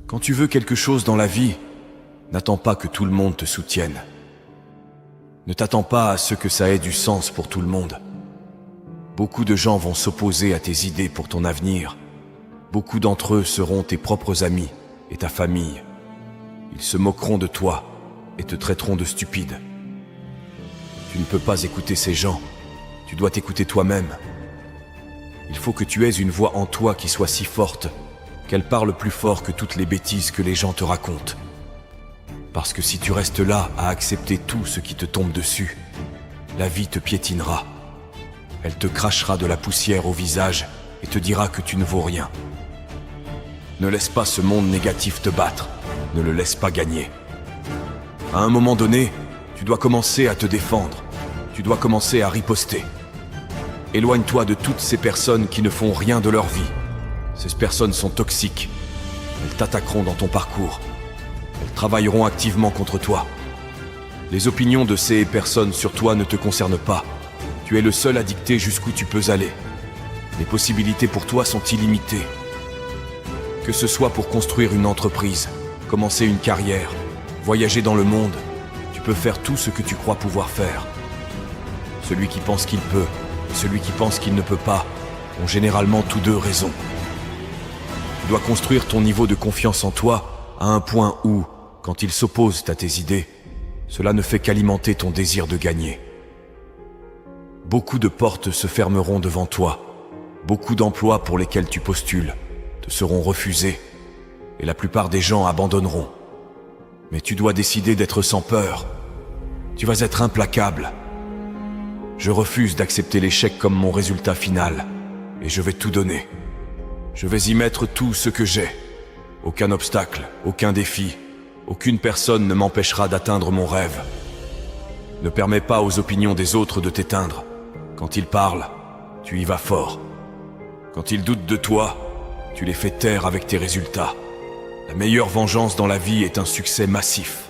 Quand tu veux quelque chose dans la vie, n'attends pas que tout le monde te soutienne. Ne t'attends pas à ce que ça ait du sens pour tout le monde. Beaucoup de gens vont s'opposer à tes idées pour ton avenir. Beaucoup d'entre eux seront tes propres amis et ta famille. Ils se moqueront de toi et te traiteront de stupide. Tu ne peux pas écouter ces gens, tu dois t'écouter toi-même. Il faut que tu aies une voix en toi qui soit si forte qu'elle parle plus fort que toutes les bêtises que les gens te racontent. Parce que si tu restes là à accepter tout ce qui te tombe dessus, la vie te piétinera. Elle te crachera de la poussière au visage et te dira que tu ne vaux rien. Ne laisse pas ce monde négatif te battre, ne le laisse pas gagner. À un moment donné, tu dois commencer à te défendre, tu dois commencer à riposter. Éloigne-toi de toutes ces personnes qui ne font rien de leur vie. Ces personnes sont toxiques, elles t'attaqueront dans ton parcours. Elles travailleront activement contre toi. Les opinions de ces personnes sur toi ne te concernent pas. Tu es le seul à dicter jusqu'où tu peux aller. Les possibilités pour toi sont illimitées. Que ce soit pour construire une entreprise, commencer une carrière, voyager dans le monde, tu peux faire tout ce que tu crois pouvoir faire. Celui qui pense qu'il peut et celui qui pense qu'il ne peut pas ont généralement tous deux raison. Tu dois construire ton niveau de confiance en toi à un point où, quand ils s'opposent à tes idées, cela ne fait qu'alimenter ton désir de gagner. Beaucoup de portes se fermeront devant toi. Beaucoup d'emplois pour lesquels tu postules te seront refusés et la plupart des gens abandonneront. Mais tu dois décider d'être sans peur. Tu vas être implacable. Je refuse d'accepter l'échec comme mon résultat final et je vais tout donner. Je vais y mettre tout ce que j'ai. Aucun obstacle, aucun défi, aucune personne ne m'empêchera d'atteindre mon rêve. Ne permets pas aux opinions des autres de t'éteindre. Quand ils parlent, tu y vas fort. Quand ils doutent de toi, tu les fais taire avec tes résultats. La meilleure vengeance dans la vie est un succès massif.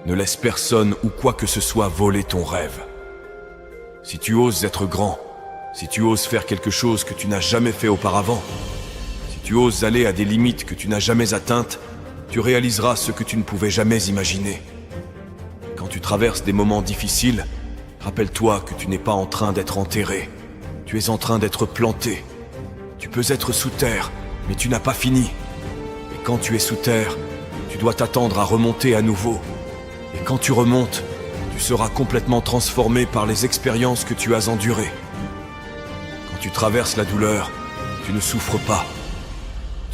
Ne laisse personne ou quoi que ce soit voler ton rêve. Si tu oses être grand, si tu oses faire quelque chose que tu n'as jamais fait auparavant, tu oses aller à des limites que tu n'as jamais atteintes, tu réaliseras ce que tu ne pouvais jamais imaginer. Quand tu traverses des moments difficiles, rappelle-toi que tu n'es pas en train d'être enterré. Tu es en train d'être planté. Tu peux être sous terre, mais tu n'as pas fini. Et quand tu es sous terre, tu dois t'attendre à remonter à nouveau. Et quand tu remontes, tu seras complètement transformé par les expériences que tu as endurées. Quand tu traverses la douleur, tu ne souffres pas.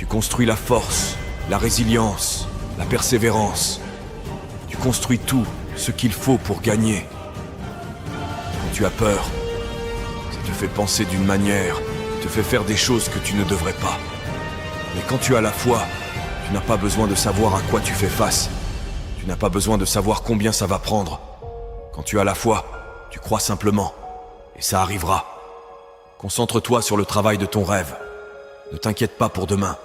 Tu construis la force, la résilience, la persévérance. Tu construis tout ce qu'il faut pour gagner. Quand tu as peur, ça te fait penser d'une manière, te fait faire des choses que tu ne devrais pas. Mais quand tu as la foi, tu n'as pas besoin de savoir à quoi tu fais face. Tu n'as pas besoin de savoir combien ça va prendre. Quand tu as la foi, tu crois simplement. Et ça arrivera. Concentre-toi sur le travail de ton rêve. Ne t'inquiète pas pour demain.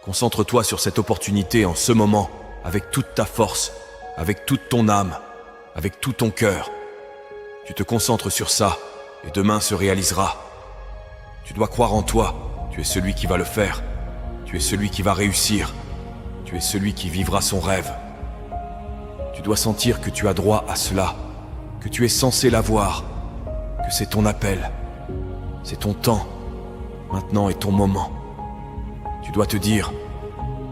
Concentre-toi sur cette opportunité en ce moment, avec toute ta force, avec toute ton âme, avec tout ton cœur. Tu te concentres sur ça, et demain se réalisera. Tu dois croire en toi, tu es celui qui va le faire. Tu es celui qui va réussir. Tu es celui qui vivra son rêve. Tu dois sentir que tu as droit à cela, que tu es censé l'avoir, que c'est ton appel, c'est ton temps, maintenant est ton moment. Tu dois te dire,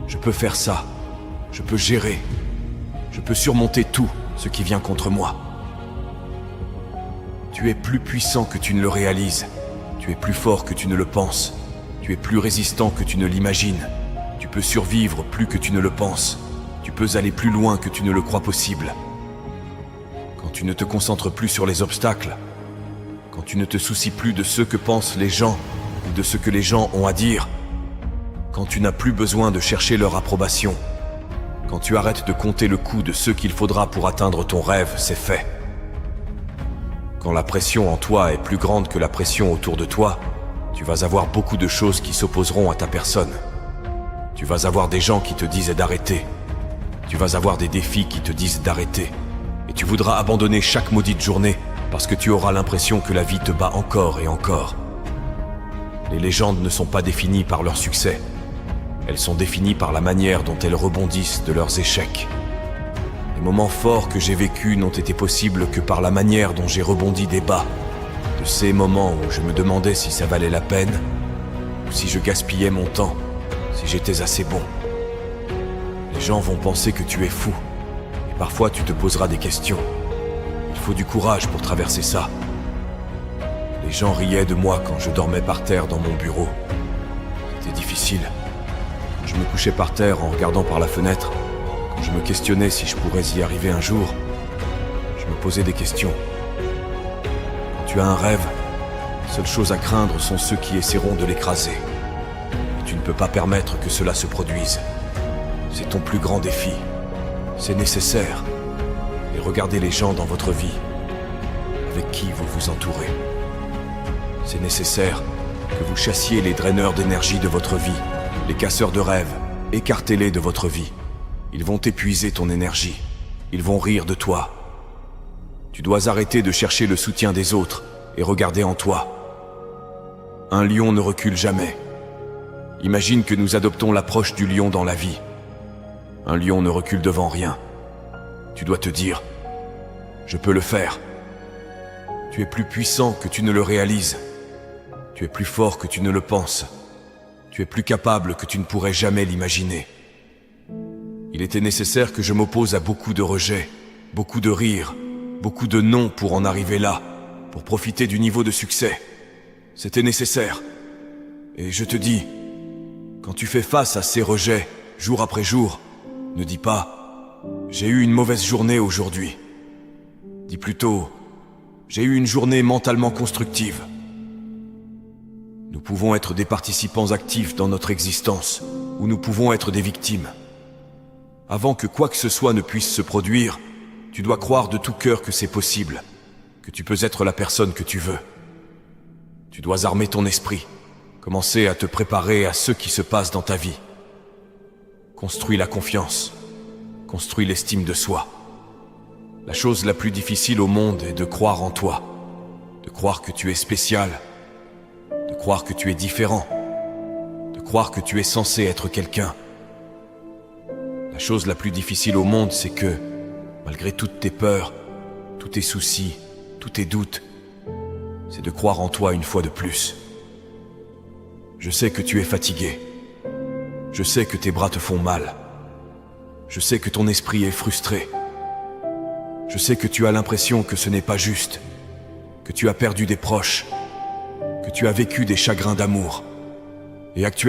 je peux faire ça, je peux gérer, je peux surmonter tout ce qui vient contre moi. Tu es plus puissant que tu ne le réalises, tu es plus fort que tu ne le penses, tu es plus résistant que tu ne l'imagines, tu peux survivre plus que tu ne le penses, tu peux aller plus loin que tu ne le crois possible. Quand tu ne te concentres plus sur les obstacles, quand tu ne te soucies plus de ce que pensent les gens ou de ce que les gens ont à dire, quand tu n'as plus besoin de chercher leur approbation, quand tu arrêtes de compter le coût de ce qu'il faudra pour atteindre ton rêve, c'est fait. Quand la pression en toi est plus grande que la pression autour de toi, tu vas avoir beaucoup de choses qui s'opposeront à ta personne. Tu vas avoir des gens qui te disent d'arrêter. Tu vas avoir des défis qui te disent d'arrêter. Et tu voudras abandonner chaque maudite journée parce que tu auras l'impression que la vie te bat encore et encore. Les légendes ne sont pas définies par leur succès. Elles sont définies par la manière dont elles rebondissent de leurs échecs. Les moments forts que j'ai vécus n'ont été possibles que par la manière dont j'ai rebondi des bas. De ces moments où je me demandais si ça valait la peine, ou si je gaspillais mon temps, si j'étais assez bon. Les gens vont penser que tu es fou, et parfois tu te poseras des questions. Il faut du courage pour traverser ça. Les gens riaient de moi quand je dormais par terre dans mon bureau. C'était difficile. Quand je me couchais par terre en regardant par la fenêtre, quand je me questionnais si je pourrais y arriver un jour, je me posais des questions. Quand tu as un rêve, les seules choses à craindre sont ceux qui essaieront de l'écraser. Et tu ne peux pas permettre que cela se produise. C'est ton plus grand défi. C'est nécessaire. Et regardez les gens dans votre vie, avec qui vous vous entourez. C'est nécessaire que vous chassiez les draineurs d'énergie de votre vie, les casseurs de rêves. Écartez-les de votre vie. Ils vont épuiser ton énergie. Ils vont rire de toi. Tu dois arrêter de chercher le soutien des autres et regarder en toi. Un lion ne recule jamais. Imagine que nous adoptons l'approche du lion dans la vie. Un lion ne recule devant rien. Tu dois te dire, je peux le faire. Tu es plus puissant que tu ne le réalises. Tu es plus fort que tu ne le penses. Tu es plus capable que tu ne pourrais jamais l'imaginer. Il était nécessaire que je m'oppose à beaucoup de rejets, beaucoup de rires, beaucoup de non pour en arriver là, pour profiter du niveau de succès. C'était nécessaire. Et je te dis, quand tu fais face à ces rejets, jour après jour, ne dis pas « J'ai eu une mauvaise journée aujourd'hui ». Dis plutôt « J'ai eu une journée mentalement constructive ». Nous pouvons être des participants actifs dans notre existence, ou nous pouvons être des victimes. Avant que quoi que ce soit ne puisse se produire, tu dois croire de tout cœur que c'est possible, que tu peux être la personne que tu veux. Tu dois armer ton esprit, commencer à te préparer à ce qui se passe dans ta vie. Construis la confiance, construis l'estime de soi. La chose la plus difficile au monde est de croire en toi, de croire que tu es spécial, de croire que tu es différent, de croire que tu es censé être quelqu'un. La chose la plus difficile au monde, c'est que, malgré toutes tes peurs, tous tes soucis, tous tes doutes, c'est de croire en toi une fois de plus. Je sais que tu es fatigué. Je sais que tes bras te font mal. Je sais que ton esprit est frustré. Je sais que tu as l'impression que ce n'est pas juste, que tu as perdu des proches, que tu as vécu des chagrins d'amour. Et actuellement,